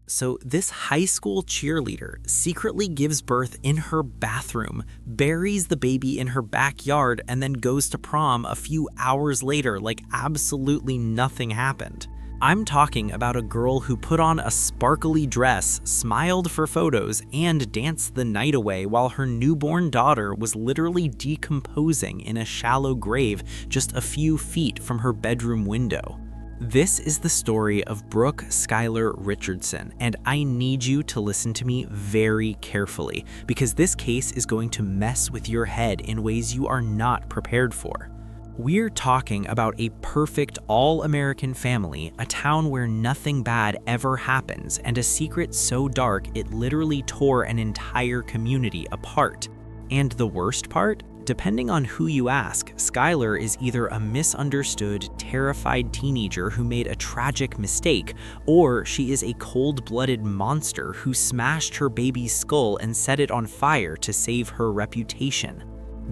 So this high school cheerleader secretly gives birth in her bathroom, buries the baby in her backyard, and then goes to prom a few hours later like absolutely nothing happened. I'm talking about a girl who put on a sparkly dress, smiled for photos, and danced the night away while her newborn daughter was literally decomposing in a shallow grave just a few feet from her bedroom window. This is the story of Brooke Skylar Richardson, and I need you to listen to me very carefully because this case is going to mess with your head in ways you are not prepared for. We're talking about a perfect all-American family, a town where nothing bad ever happens, and a secret so dark it literally tore an entire community apart. And the worst part? Depending on who you ask, Skylar is either a misunderstood, terrified teenager who made a tragic mistake, or she is a cold-blooded monster who smashed her baby's skull and set it on fire to save her reputation.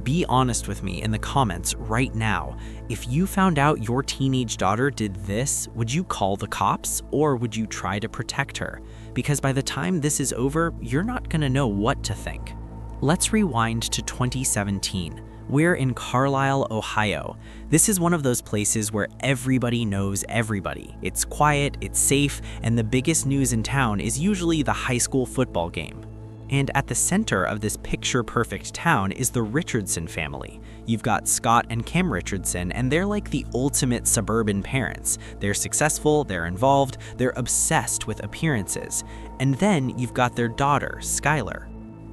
Be honest with me in the comments right now. If you found out your teenage daughter did this, would you call the cops or would you try to protect her? Because by the time this is over, you're not gonna know what to think. Let's rewind to 2017. We're in Carlisle, Ohio. This is one of those places where everybody knows everybody. It's quiet, it's safe, and the biggest news in town is usually the high school football game. And at the center of this picture-perfect town is the Richardson family. You've got Scott and Kim Richardson, and they're like the ultimate suburban parents. They're successful, they're involved, they're obsessed with appearances. And then you've got their daughter, Skylar.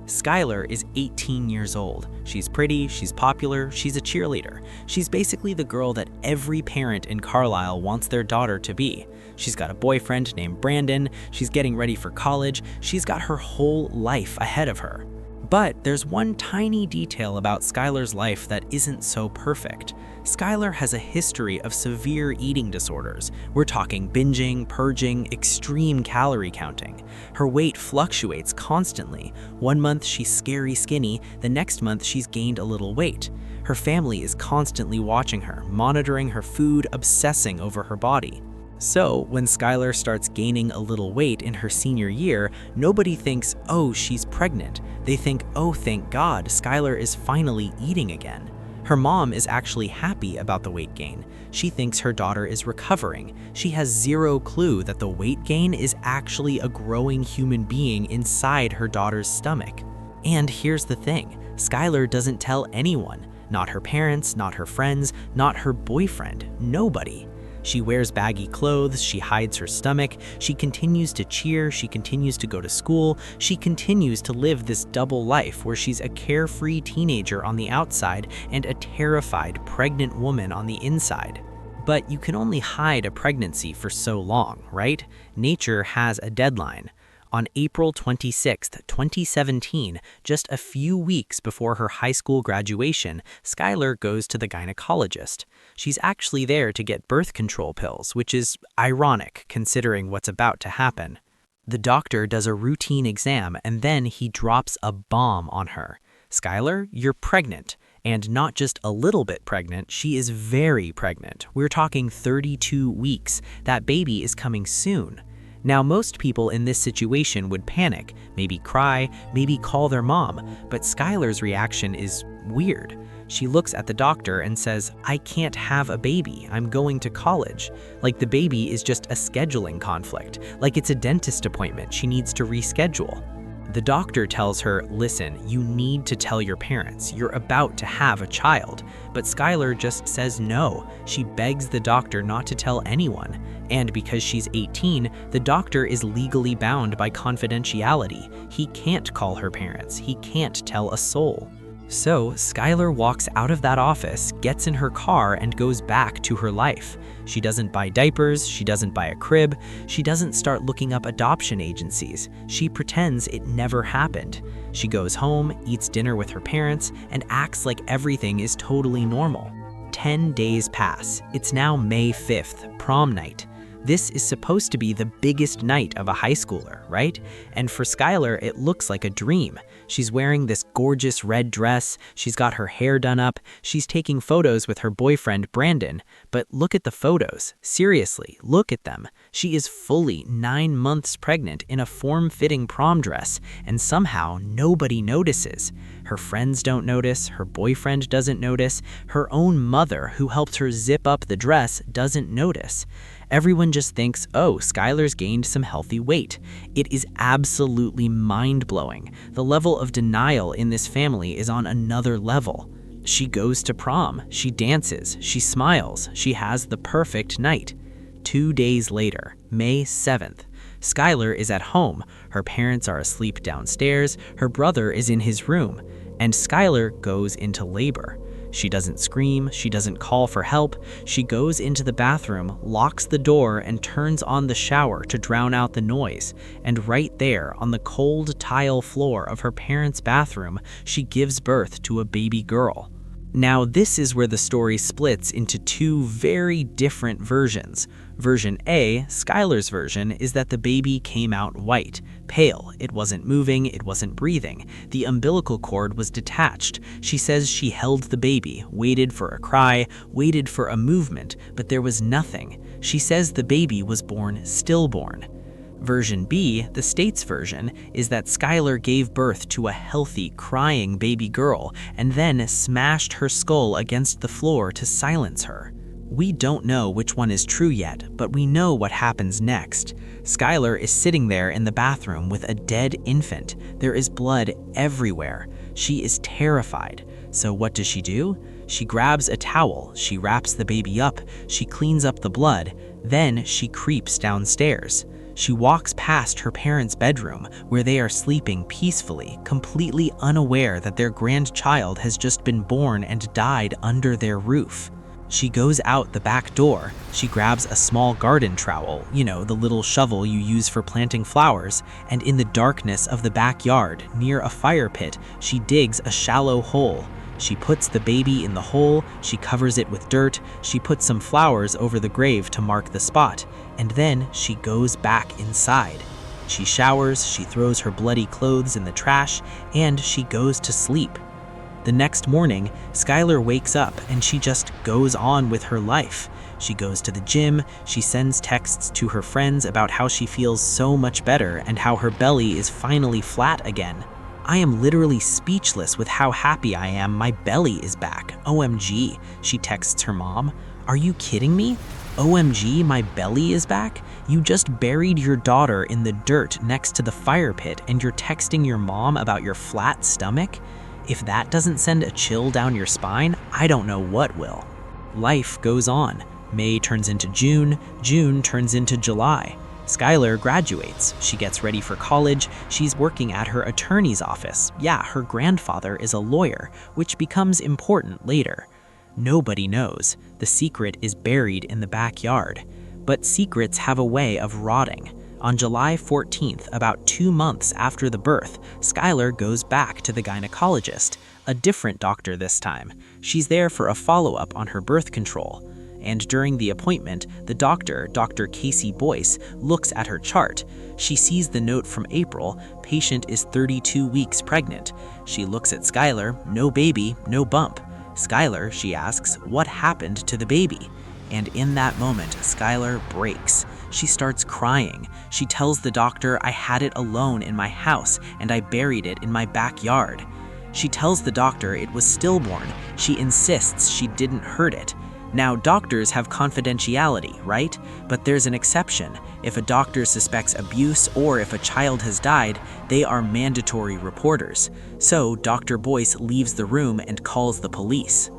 Skylar is 18 years old. She's pretty, she's popular, she's a cheerleader. She's basically the girl that every parent in Carlisle wants their daughter to be. She's got a boyfriend named Brandon, she's getting ready for college, she's got her whole life ahead of her. But there's one tiny detail about Skylar's life that isn't so perfect. Skylar has a history of severe eating disorders. We're talking binging, purging, extreme calorie counting. Her weight fluctuates constantly. One month she's scary skinny, the next month she's gained a little weight. Her family is constantly watching her, monitoring her food, obsessing over her body. So, when Skylar starts gaining a little weight in her senior year, nobody thinks, oh, she's pregnant. They think, oh, thank God, Skylar is finally eating again. Her mom is actually happy about the weight gain. She thinks her daughter is recovering. She has zero clue that the weight gain is actually a growing human being inside her daughter's stomach. And here's the thing, Skylar doesn't tell anyone. Not her parents, not her friends, not her boyfriend, nobody. She wears baggy clothes, she hides her stomach, she continues to cheer, she continues to go to school, she continues to live this double life where she's a carefree teenager on the outside and a terrified pregnant woman on the inside. But you can only hide a pregnancy for so long, right? Nature has a deadline. On April 26, 2017, just a few weeks before her high school graduation, Skylar goes to the gynecologist. She's actually there to get birth control pills, which is ironic considering what's about to happen. The doctor does a routine exam and then he drops a bomb on her. Skylar, you're pregnant. And not just a little bit pregnant, she is very pregnant. We're talking 32 weeks. That baby is coming soon. Now, most people in this situation would panic, maybe cry, maybe call their mom, but Skylar's reaction is weird. She looks at the doctor and says, I can't have a baby, I'm going to college. Like the baby is just a scheduling conflict, like it's a dentist appointment she needs to reschedule. The doctor tells her, listen, you need to tell your parents, you're about to have a child. But Skylar just says no. She begs the doctor not to tell anyone. And because she's 18, the doctor is legally bound by confidentiality. He can't call her parents. He can't tell a soul. So Skylar walks out of that office, gets in her car, and goes back to her life. She doesn't buy diapers, she doesn't buy a crib, she doesn't start looking up adoption agencies. She pretends it never happened. She goes home, eats dinner with her parents, and acts like everything is totally normal. 10 days pass. It's now May 5th, prom night. This is supposed to be the biggest night of a high schooler, right? And for Skylar, it looks like a dream. She's wearing this gorgeous red dress, she's got her hair done up, she's taking photos with her boyfriend Brandon. But look at the photos. Seriously, look at them. She is fully 9 months pregnant in a form-fitting prom dress, and somehow nobody notices. Her friends don't notice, her boyfriend doesn't notice, her own mother, who helped her zip up the dress, doesn't notice. Everyone just thinks, oh, Skylar's gained some healthy weight. It is absolutely mind-blowing. The level of denial in this family is on another level. She goes to prom, she dances, she smiles, she has the perfect night. 2 days later, May 7th, Skylar is at home, her parents are asleep downstairs, her brother is in his room, and Skylar goes into labor. She doesn't scream, she doesn't call for help, she goes into the bathroom, locks the door, and turns on the shower to drown out the noise. And right there, on the cold tile floor of her parents' bathroom, she gives birth to a baby girl. Now, this is where the story splits into two very different versions. Version A, Skylar's version, is that the baby came out white, pale, it wasn't moving, it wasn't breathing. The umbilical cord was detached. She says she held the baby, waited for a cry, waited for a movement, but there was nothing. She says the baby was born stillborn. Version B, the state's version, is that Skylar gave birth to a healthy, crying baby girl and then smashed her skull against the floor to silence her. We don't know which one is true yet, but we know what happens next. Skylar is sitting there in the bathroom with a dead infant. There is blood everywhere. She is terrified. So what does she do? She grabs a towel, she wraps the baby up, she cleans up the blood, then she creeps downstairs. She walks past her parents' bedroom, where they are sleeping peacefully, completely unaware that their grandchild has just been born and died under their roof. She goes out the back door, she grabs a small garden trowel, the little shovel you use for planting flowers, and in the darkness of the backyard, near a fire pit, she digs a shallow hole. She puts the baby in the hole, she covers it with dirt, she puts some flowers over the grave to mark the spot, and then she goes back inside. She showers, she throws her bloody clothes in the trash, and she goes to sleep. The next morning, Skylar wakes up and she just goes on with her life. She goes to the gym, she sends texts to her friends about how she feels so much better and how her belly is finally flat again. I am literally speechless with how happy I am my belly is back. OMG, she texts her mom. Are you kidding me? OMG, my belly is back? You just buried your daughter in the dirt next to the fire pit and you're texting your mom about your flat stomach? If that doesn't send a chill down your spine, I don't know what will. Life goes on. May turns into June, June turns into July. Skylar graduates, she gets ready for college, she's working at her attorney's office. Yeah, her grandfather is a lawyer, which becomes important later. Nobody knows. The secret is buried in the backyard. But secrets have a way of rotting. On July 14th, about 2 months after the birth, Skylar goes back to the gynecologist, a different doctor this time. She's there for a follow-up on her birth control. And during the appointment, the doctor, Dr. Casey Boyce, looks at her chart. She sees the note from April, patient is 32 weeks pregnant. She looks at Skylar, no baby, no bump. Skylar, she asks, what happened to the baby? And in that moment, Skylar breaks. She starts crying. She tells the doctor, I had it alone in my house and I buried it in my backyard. She tells the doctor it was stillborn. She insists she didn't hurt it. Now, doctors have confidentiality, right? But there's an exception. If a doctor suspects abuse or if a child has died, they are mandatory reporters. So, Dr. Boyce leaves the room and calls the police.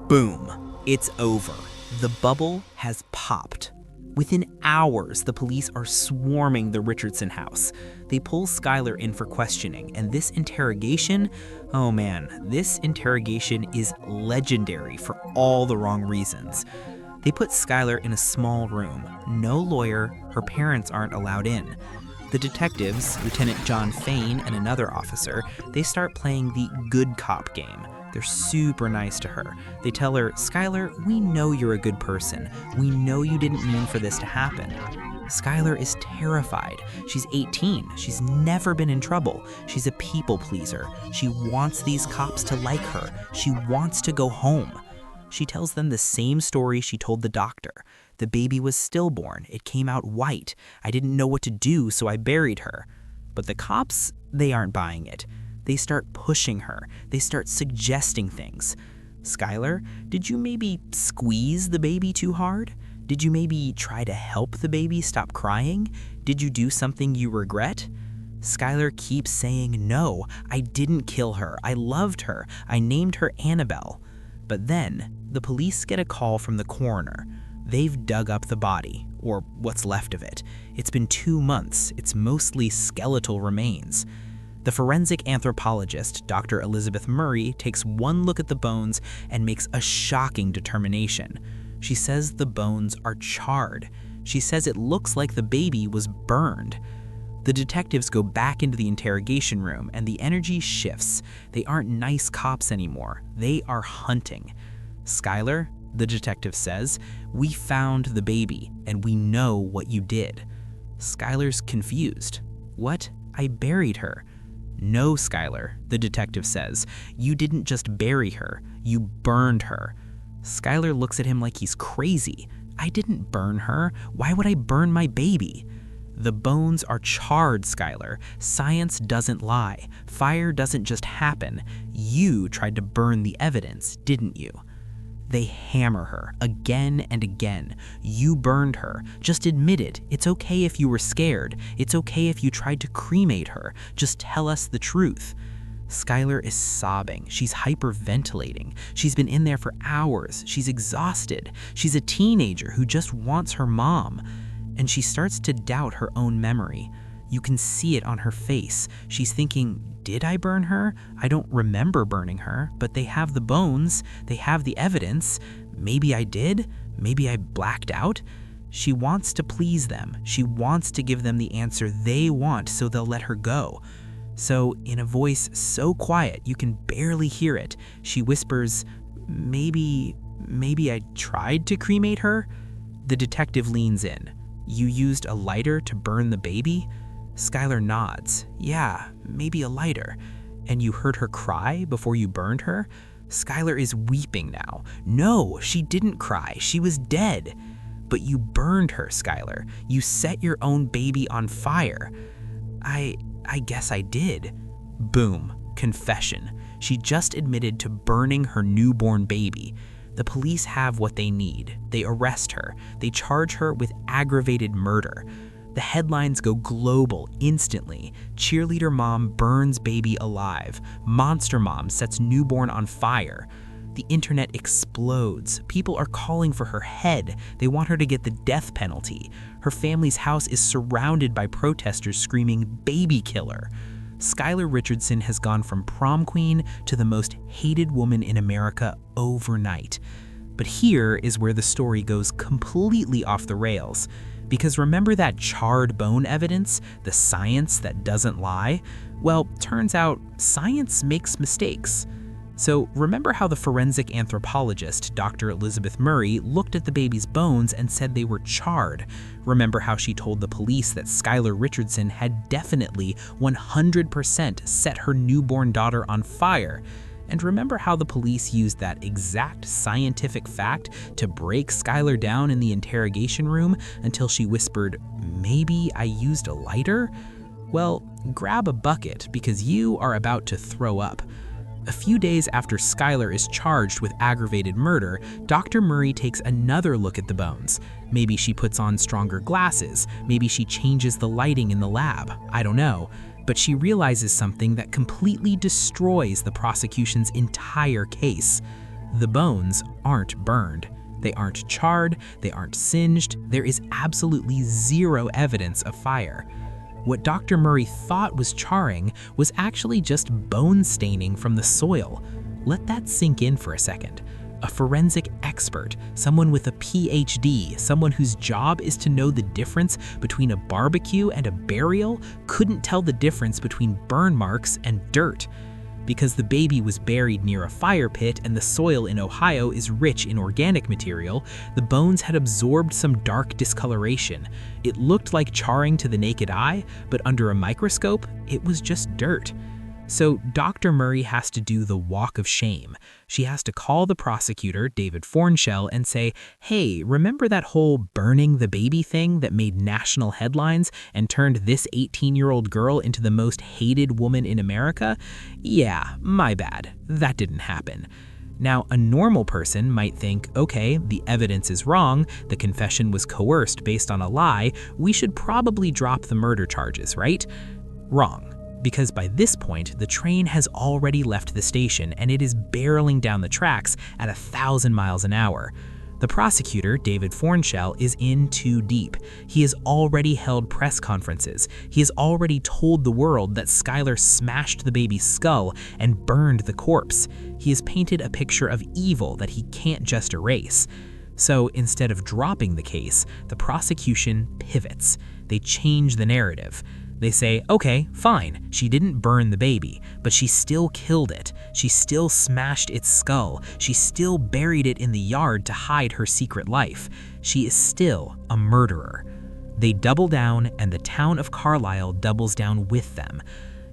Boom. It's over. The bubble has popped. Within hours, the police are swarming the Richardson house. They pull Skylar in for questioning, and this interrogation, oh man, this interrogation is legendary for all the wrong reasons. They put Skylar in a small room. No lawyer, her parents aren't allowed in. The detectives, Lieutenant John Fain and another officer, they start playing the good cop game. They're super nice to her. They tell her, "Skylar, we know you're a good person. We know you didn't mean for this to happen." Skylar is terrified. She's 18. She's never been in trouble. She's a people pleaser. She wants these cops to like her. She wants to go home. She tells them the same story she told the doctor. The baby was stillborn. It came out white. I didn't know what to do, so I buried her. But the cops, they aren't buying it. They start pushing her. They start suggesting things. "Skylar, did you maybe squeeze the baby too hard? Did you maybe try to help the baby stop crying? Did you do something you regret?" Skylar keeps saying, "No, I didn't kill her. I loved her. I named her Annabelle." But then, the police get a call from the coroner. They've dug up the body, or what's left of it. It's been 2 months. It's mostly skeletal remains. The forensic anthropologist, Dr. Elizabeth Murray, takes one look at the bones and makes a shocking determination. She says the bones are charred. She says it looks like the baby was burned. The detectives go back into the interrogation room and the energy shifts. They aren't nice cops anymore. They are hunting. "Skylar," the detective says, "we found the baby and we know what you did." Skylar's confused. "What? I buried her." "No, Skylar," the detective says. "You didn't just bury her, you burned her." Skylar looks at him like he's crazy. "I didn't burn her. Why would I burn my baby?" "The bones are charred, Skylar. Science doesn't lie. Fire doesn't just happen. You tried to burn the evidence, didn't you?" They hammer her again and again. "You burned her. Just admit it. It's okay if you were scared. It's okay if you tried to cremate her. Just tell us the truth." Skylar is sobbing. She's hyperventilating. She's been in there for hours. She's exhausted. She's a teenager who just wants her mom. And she starts to doubt her own memory. You can see it on her face. She's thinking, did I burn her? I don't remember burning her, but they have the bones. They have the evidence. Maybe I did? Maybe I blacked out? She wants to please them. She wants to give them the answer they want so they'll let her go. So, in a voice so quiet you can barely hear it, she whispers, maybe I tried to cremate her?" The detective leans in. "You used a lighter to burn the baby?" Skylar nods. "Yeah, maybe a lighter." "And you heard her cry before you burned her?" Skylar is weeping now. "No, she didn't cry. She was dead." "But you burned her, Skylar. You set your own baby on fire." I guess I did." Boom. Confession. She just admitted to burning her newborn baby. The police have what they need. They arrest her. They charge her with aggravated murder. The headlines go global instantly. Cheerleader mom burns baby alive. Monster mom sets newborn on fire. The internet explodes. People are calling for her head. They want her to get the death penalty. Her family's house is surrounded by protesters screaming, "Baby killer." Skylar Richardson has gone from prom queen to the most hated woman in America overnight. But here is where the story goes completely off the rails. Because remember that charred bone evidence, the science that doesn't lie? Well, turns out science makes mistakes. So remember how the forensic anthropologist, Dr. Elizabeth Murray, looked at the baby's bones and said they were charred? Remember how she told the police that Skylar Richardson had definitely 100% set her newborn daughter on fire? And remember how the police used that exact scientific fact to break Skylar down in the interrogation room until she whispered, "Maybe I used a lighter?" Well, grab a bucket because you are about to throw up. A few days after Skylar is charged with aggravated murder, Dr. Murray takes another look at the bones. Maybe she puts on stronger glasses. Maybe she changes the lighting in the lab. I don't know. But she realizes something that completely destroys the prosecution's entire case. The bones aren't burned. They aren't charred. They aren't singed. There is absolutely zero evidence of fire. What Dr. Murray thought was charring was actually just bone staining from the soil. Let that sink in for a second. A forensic expert, someone with a PhD, someone whose job is to know the difference between a barbecue and a burial, couldn't tell the difference between burn marks and dirt. Because the baby was buried near a fire pit and the soil in Ohio is rich in organic material, the bones had absorbed some dark discoloration. It looked like charring to the naked eye, but under a microscope, it was just dirt. So Dr. Murray has to do the walk of shame. She has to call the prosecutor, David Fornshell, and say, hey, remember that whole burning the baby thing that made national headlines and turned this 18-year-old girl into the most hated woman in America? Yeah, my bad. That didn't happen. Now, a normal person might think, okay, the evidence is wrong, the confession was coerced based on a lie, we should probably drop the murder charges, right? Wrong. Because by this point, the train has already left the station and it is barreling down the tracks at 1,000 miles an hour. The prosecutor, David Fornshell, is in too deep. He has already held press conferences. He has already told the world that Skylar smashed the baby's skull and burned the corpse. He has painted a picture of evil that he can't just erase. So instead of dropping the case, the prosecution pivots. They change the narrative. They say, okay, fine, she didn't burn the baby, but she still killed it. She still smashed its skull. She still buried it in the yard to hide her secret life. She is still a murderer. They double down, and the town of Carlisle doubles down with them.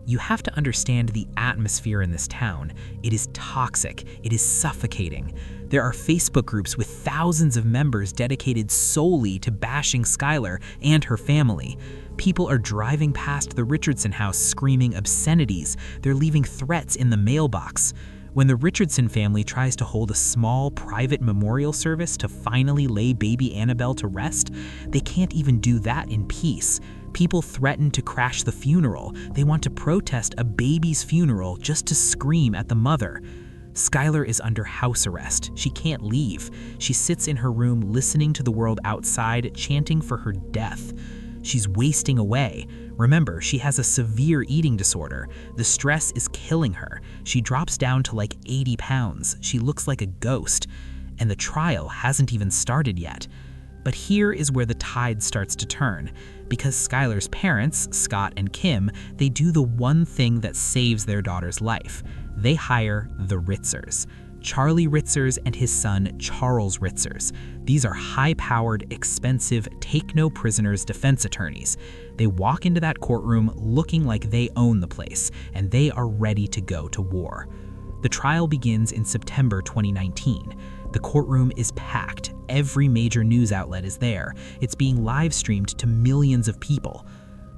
You have to understand the atmosphere in this town. It is toxic. It is suffocating. There are Facebook groups with thousands of members dedicated solely to bashing Skylar and her family. People are driving past the Richardson house screaming obscenities. They're leaving threats in the mailbox. When the Richardson family tries to hold a small, private memorial service to finally lay baby Annabelle to rest, they can't even do that in peace. People threaten to crash the funeral. They want to protest a baby's funeral just to scream at the mother. Skylar is under house arrest. She can't leave. She sits in her room listening to the world outside, chanting for her death. She's wasting away. Remember, she has a severe eating disorder. The stress is killing her. She drops down to like 80 pounds. She looks like a ghost. And the trial hasn't even started yet. But here is where the tide starts to turn. Because Skylar's parents, Scott and Kim, they do the one thing that saves their daughter's life. They hire the Ritzers. Charlie Ritzers and his son, Charles Ritzers. These are high-powered, expensive, take-no-prisoners defense attorneys. They walk into that courtroom looking like they own the place, and they are ready to go to war. The trial begins in September 2019. The courtroom is packed. Every major news outlet is there. It's being live-streamed to millions of people.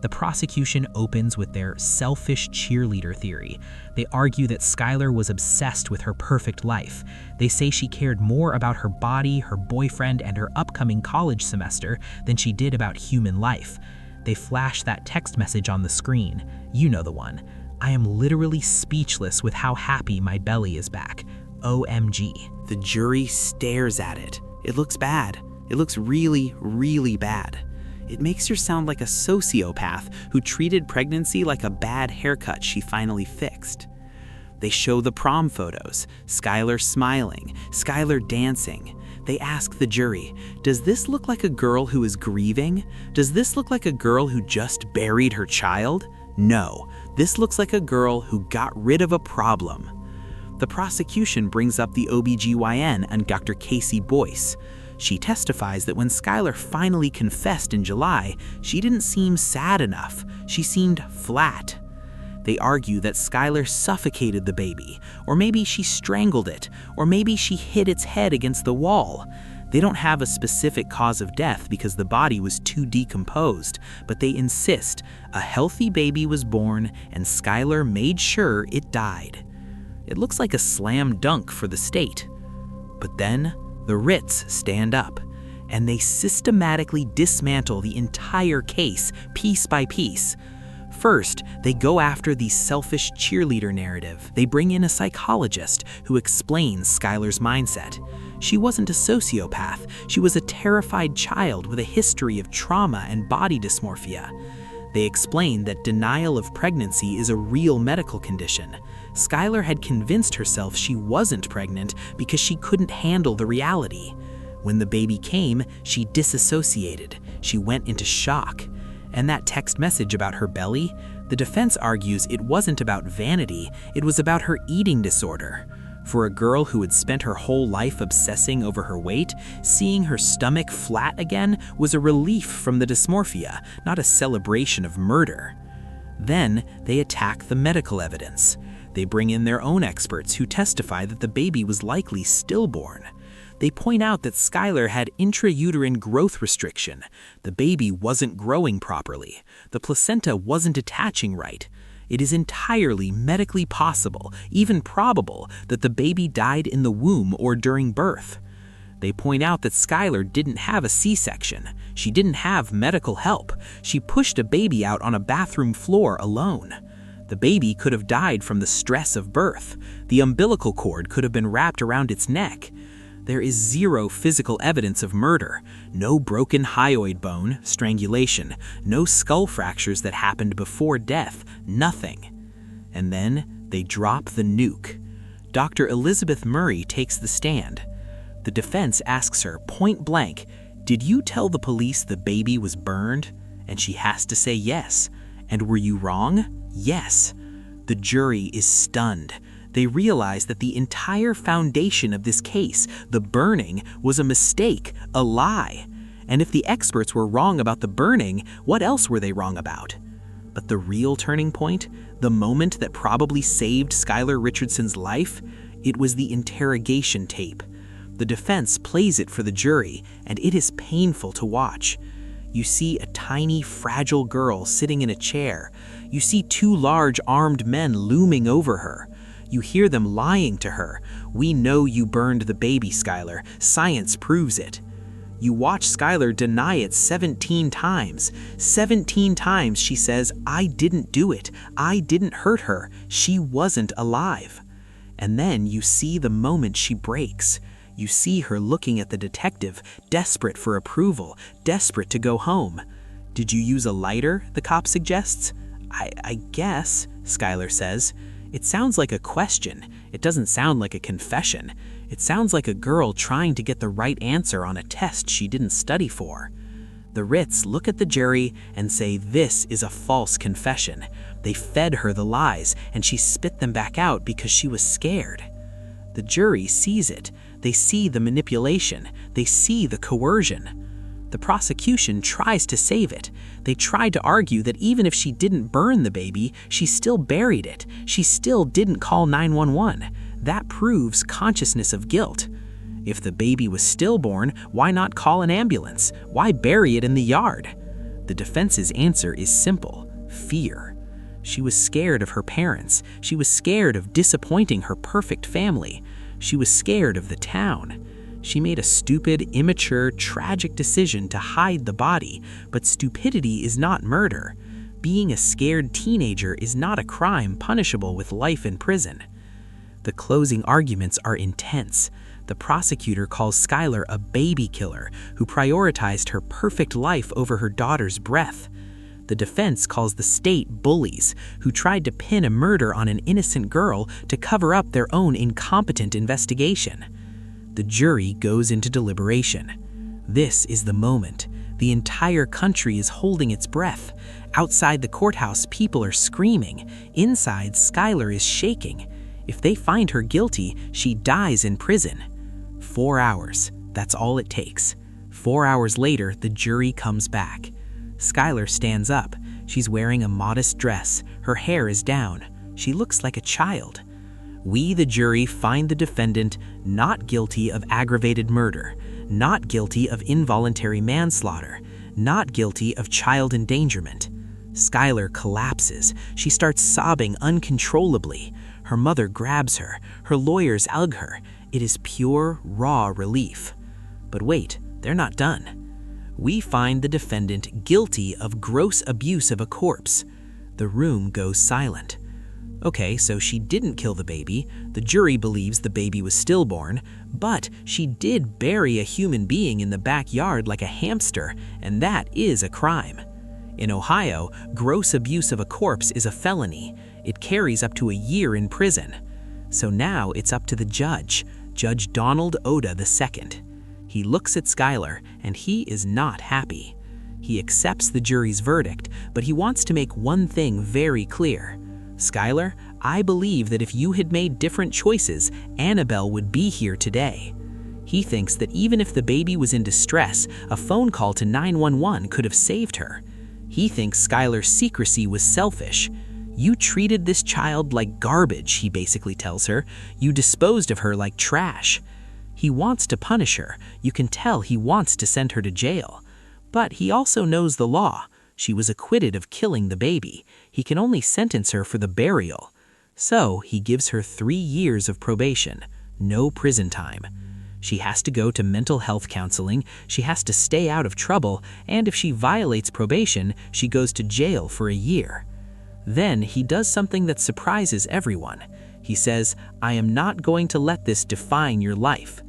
The prosecution opens with their selfish cheerleader theory. They argue that Skylar was obsessed with her perfect life. They say she cared more about her body, her boyfriend, and her upcoming college semester than she did about human life. They flash that text message on the screen. You know the one. I am literally speechless with how happy my belly is back. OMG. The jury stares at it. It looks bad. It looks really, really bad. It makes her sound like a sociopath who treated pregnancy like a bad haircut she finally fixed. They show the prom photos, Skylar smiling, Skylar dancing. They ask the jury, does this look like a girl who is grieving? Does this look like a girl who just buried her child? No, this looks like a girl who got rid of a problem. The prosecution brings up the OBGYN and Dr. Casey Boyce. She testifies that when Skylar finally confessed in July, she didn't seem sad enough. She seemed flat. They argue that Skylar suffocated the baby, or maybe she strangled it, or maybe she hit its head against the wall. They don't have a specific cause of death because the body was too decomposed, but they insist a healthy baby was born and Skylar made sure it died. It looks like a slam dunk for the state. But then, the Ritz stand up, and they systematically dismantle the entire case, piece by piece. First, they go after the selfish cheerleader narrative. They bring in a psychologist who explains Skylar's mindset. She wasn't a sociopath. She was a terrified child with a history of trauma and body dysmorphia. They explain that denial of pregnancy is a real medical condition. Skylar had convinced herself she wasn't pregnant because she couldn't handle the reality. When the baby came, she disassociated. She went into shock. And that text message about her belly, The defense argues it wasn't about vanity, it was about her eating disorder. For a girl who had spent her whole life obsessing over her weight, seeing her stomach flat again was a relief from the dysmorphia, not a celebration of murder. Then they attack the medical evidence. They bring in their own experts who testify that the baby was likely stillborn. They point out that Skylar had intrauterine growth restriction. The baby wasn't growing properly. The placenta wasn't attaching right. It is entirely medically possible, even probable, that the baby died in the womb or during birth. They point out that Skylar didn't have a C-section. She didn't have medical help. She pushed a baby out on a bathroom floor alone. The baby could have died from the stress of birth. The umbilical cord could have been wrapped around its neck. There is zero physical evidence of murder. No broken hyoid bone, strangulation, no skull fractures that happened before death, nothing. And then they drop the nuke. Dr. Elizabeth Murray takes the stand. The defense asks her point blank, "Did you tell the police the baby was burned?" And she has to say yes. "And were you wrong?" Yes. The jury is stunned. They realize that the entire foundation of this case, the burning, was a mistake, a lie. And if the experts were wrong about the burning, what else were they wrong about? But the real turning point, the moment that probably saved Skylar Richardson's life, it was the interrogation tape. The defense plays it for the jury, and it is painful to watch. You see a tiny, fragile girl sitting in a chair. You see two large, armed men looming over her. You hear them lying to her. "We know you burned the baby, Skylar. Science proves it." You watch Skylar deny it 17 times. 17 times she says, "I didn't do it. I didn't hurt her. She wasn't alive." And then you see the moment she breaks. You see her looking at the detective, desperate for approval, desperate to go home. "Did you use a lighter?" the cop suggests. I guess, Skylar says. It sounds like a question. It doesn't sound like a confession. It sounds like a girl trying to get the right answer on a test she didn't study for. The Ritz look at the jury and say this is a false confession. They fed her the lies, and she spit them back out because she was scared. The jury sees it. They see the manipulation. They see the coercion. The prosecution tries to save it. They try to argue that even if she didn't burn the baby, she still buried it. She still didn't call 911. That proves consciousness of guilt. If the baby was stillborn, why not call an ambulance? Why bury it in the yard? The defense's answer is simple: fear. She was scared of her parents. She was scared of disappointing her perfect family. She was scared of the town. She made a stupid, immature, tragic decision to hide the body, but stupidity is not murder. Being a scared teenager is not a crime punishable with life in prison. The closing arguments are intense. The prosecutor calls Skylar a baby killer who prioritized her perfect life over her daughter's breath. The defense calls the state bullies who tried to pin a murder on an innocent girl to cover up their own incompetent investigation. The jury goes into deliberation. This is the moment. The entire country is holding its breath. Outside the courthouse, people are screaming. Inside, Skylar is shaking. If they find her guilty, she dies in prison. 4 hours. That's all it takes. 4 hours later, the jury comes back. Skylar stands up. She's wearing a modest dress. Her hair is down. She looks like a child. We, the jury, find the defendant not guilty of aggravated murder, not guilty of involuntary manslaughter, not guilty of child endangerment. Skylar collapses. She starts sobbing uncontrollably. Her mother grabs her. Her lawyers hug her. It is pure, raw relief. But wait, they're not done. We find the defendant guilty of gross abuse of a corpse. The room goes silent. Okay, so she didn't kill the baby. The jury believes the baby was stillborn, but she did bury a human being in the backyard like a hamster, and that is a crime. In Ohio, gross abuse of a corpse is a felony. It carries up to a year in prison. So now it's up to the judge, Judge Donald Oda II. He looks at Skylar, and he is not happy. He accepts the jury's verdict, but he wants to make one thing very clear. Skylar, I believe that if you had made different choices, Annabelle would be here today. He thinks that even if the baby was in distress, a phone call to 911 could have saved her. He thinks Skylar's secrecy was selfish. You treated this child like garbage, he basically tells her. You disposed of her like trash. He wants to punish her. You can tell he wants to send her to jail. But he also knows the law. She was acquitted of killing the baby. He can only sentence her for the burial. So he gives her 3 years of probation, no prison time. She has to go to mental health counseling, she has to stay out of trouble, and if she violates probation, she goes to jail for a year. Then he does something that surprises everyone. He says, I am not going to let this define your life.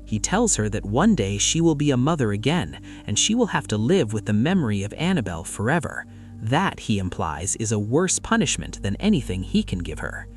He tells her that one day she will be a mother again, and she will have to live with the memory of Annabelle forever. That, he implies, is a worse punishment than anything he can give her.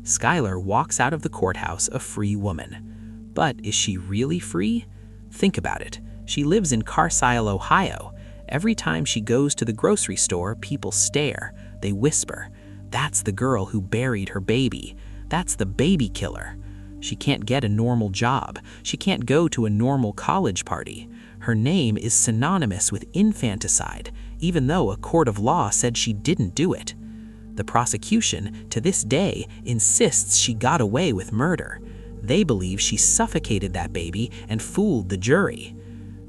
Skylar walks out of the courthouse a free woman. But is she really free? Think about it. She lives in Carlisle, Ohio. Every time she goes to the grocery store, people stare. They whisper, "That's the girl who buried her baby. That's the baby killer." She can't get a normal job. She can't go to a normal college party. Her name is synonymous with infanticide, even though a court of law said she didn't do it. The prosecution, to this day, insists she got away with murder. They believe she suffocated that baby and fooled the jury.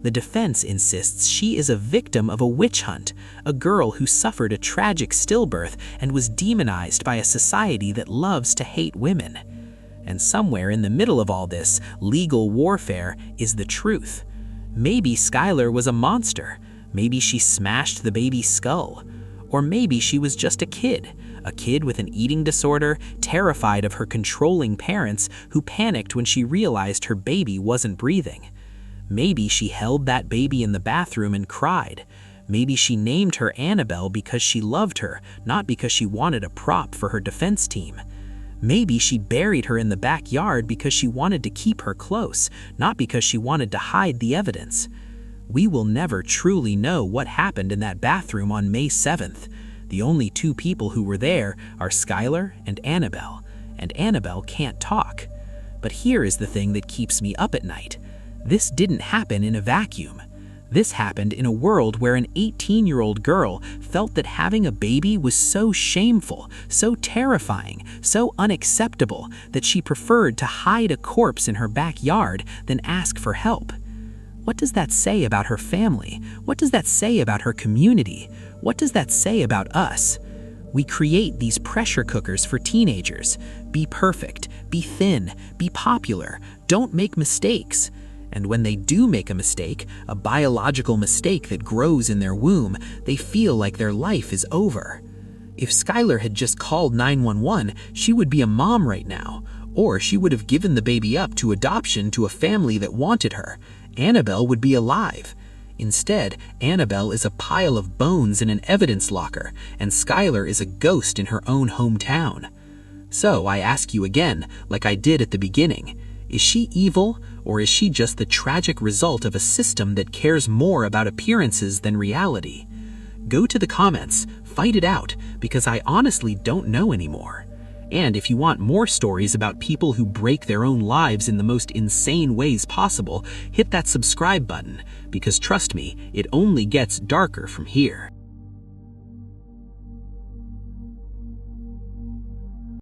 The defense insists she is a victim of a witch hunt, a girl who suffered a tragic stillbirth and was demonized by a society that loves to hate women. And somewhere in the middle of all this legal warfare is the truth. Maybe Skylar was a monster. Maybe she smashed the baby's skull. Or maybe she was just a kid with an eating disorder, terrified of her controlling parents who panicked when she realized her baby wasn't breathing. Maybe she held that baby in the bathroom and cried. Maybe she named her Annabelle because she loved her, not because she wanted a prop for her defense team. Maybe she buried her in the backyard because she wanted to keep her close, not because she wanted to hide the evidence. We will never truly know what happened in that bathroom on May 7th. The only 2 people who were there are Skylar and Annabelle can't talk. But here is the thing that keeps me up at night. This didn't happen in a vacuum. This happened in a world where an 18-year-old girl felt that having a baby was so shameful, so terrifying, so unacceptable that she preferred to hide a corpse in her backyard than ask for help. What does that say about her family? What does that say about her community? What does that say about us? We create these pressure cookers for teenagers. Be perfect, be thin, be popular, don't make mistakes. And when they do make a mistake, a biological mistake that grows in their womb, they feel like their life is over. If Skylar had just called 911, she would be a mom right now, or she would have given the baby up to adoption to a family that wanted her. Annabelle would be alive. Instead, Annabelle is a pile of bones in an evidence locker, and Skylar is a ghost in her own hometown. So I ask you again, like I did at the beginning, is she evil, or is she just the tragic result of a system that cares more about appearances than reality? Go to the comments, fight it out, because I honestly don't know anymore. And if you want more stories about people who break their own lives in the most insane ways possible, hit that subscribe button, because trust me, it only gets darker from here.